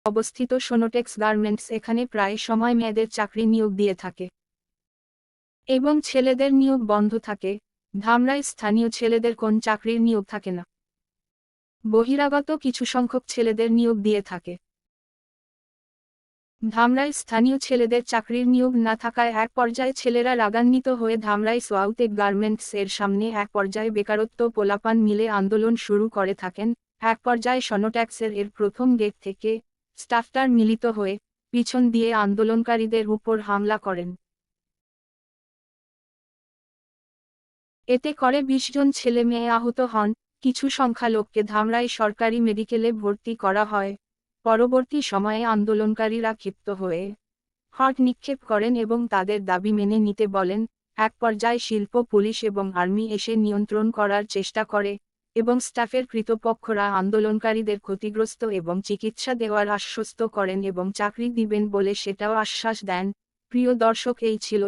অবস্থিত সোনোটেক্স গার্মেন্টস এখানে প্রায় সময় মেয়েদের চাকরি নিয়োগ দিয়ে থাকে এবং ছেলেদের নিয়োগ বন্ধ থাকে। ধামরাই স্থানীয় ছেলেদের কোন চাকরির নিয়োগ থাকে না, বহিরাগত কিছু সংখ্যক ছেলেদের নিয়োগ দিয়ে থাকে। ধামরাই স্থানীয় ছেলেদের চাকরির নিয়োগ না থাকায় এক পর্যায়ে ছেলেরা রাগান্বিত হয়ে ধামরাই সোয়াউতে গার্মেন্টস এর সামনে এক পর্যায়ে বেকারত্ব পোলাপান মিলে আন্দোলন শুরু করে থাকেন। এক পর্যায়ে সোনোট্যাক্সের এর প্রথম গেট থেকে স্টাফটার মিলিত হয়ে পিছন দিয়ে আন্দোলনকারীদের উপর হামলা করেন। এতে করে ২০ জন ছেলে মেয়ে আহত হন। কিছু সংখ্যালঘুকে ধামরাই সরকারি মেডিকেলে ভর্তি করা হয়। পরবর্তী সময়ে আন্দোলনকারীরা ক্ষিপ্ত হয়ে হট নিক্ষেপ করেন এবং তাদের দাবি মেনে নিতে বলেন। এক পর্যায়ে শিল্প পুলিশ এবং আর্মি এসে নিয়ন্ত্রণ করার চেষ্টা করে এবং স্টাফের কর্তৃপক্ষরা আন্দোলনকারীদের ক্ষতিগ্রস্ত এবং চিকিৎসা দেওয়ার আশ্বস্ত করেন এবং চাকরি দিবেন বলে সেটাও আশ্বাস দেন। প্রিয় দর্শক, এই ছিল